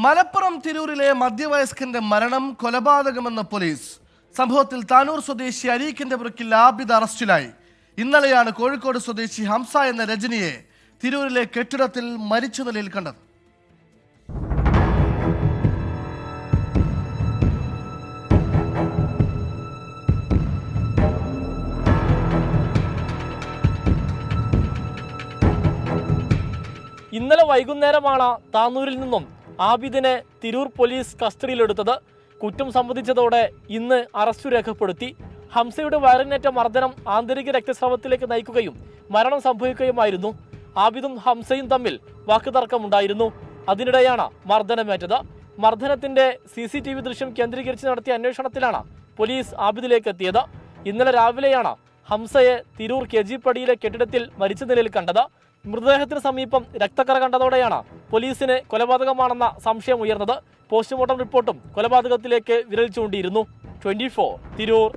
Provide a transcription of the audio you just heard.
മലപ്പുറം തിരൂരിലെ മധ്യവയസ്കന്റെ മരണം കൊലപാതകമെന്ന പോലീസ്. സംഭവത്തിൽ താനൂർ സ്വദേശി അരീക്കിന്റെ പുറക്കിൽ ആബിദ് അറസ്റ്റിലായി. ഇന്നലെയാണ് കോഴിക്കോട് സ്വദേശി ഹംസ എന്ന രജനിയെ തിരൂരിലെ കെട്ടിടത്തിൽ മരിച്ച നിലയിൽ കണ്ടത്. ഇന്നലെ വൈകുന്നേരമാണ് താനൂരിൽ നിന്നും ആബിദിനെ തിരൂർ പോലീസ് കസ്റ്റഡിയിലെടുത്തത്. കുറ്റം സംബന്ധിച്ചതോടെ ഇന്ന് അറസ്റ്റ് രേഖപ്പെടുത്തി. ഹംസയുടെ വയറിനേറ്റ മർദ്ദനം ആന്തരിക രക്തസ്രാവത്തിലേക്ക് നയിക്കുകയും മരണം സംഭവിക്കുകയുമായിരുന്നു. ആബിദും ഹംസയും തമ്മിൽ വാക്കുതർക്കമുണ്ടായിരുന്നു. അതിനിടെയാണ് മർദ്ദനമേറ്റത്. മർദ്ദനത്തിന്റെ CCTV ദൃശ്യം കേന്ദ്രീകരിച്ച് നടത്തിയ അന്വേഷണത്തിലാണ് പോലീസ് ആബിദിലേക്ക് എത്തിയത്. ഇന്നലെ രാവിലെയാണ് ഹംസയെ തിരൂർ KG പടിയിലെ കെട്ടിടത്തിൽ മരിച്ച നിലയിൽ കണ്ടത്. മൃതദേഹത്തിന് സമീപം രക്തക്കറ കണ്ടതോടെയാണ് പോലീസിന് കൊലപാതകമാണെന്ന സംശയം ഉയർന്നത്. പോസ്റ്റ്മോർട്ടം റിപ്പോർട്ടും കൊലപാതകത്തിലേക്ക് വിരൽ ചൂണ്ടിയിരുന്നു. 24 തിരൂർ.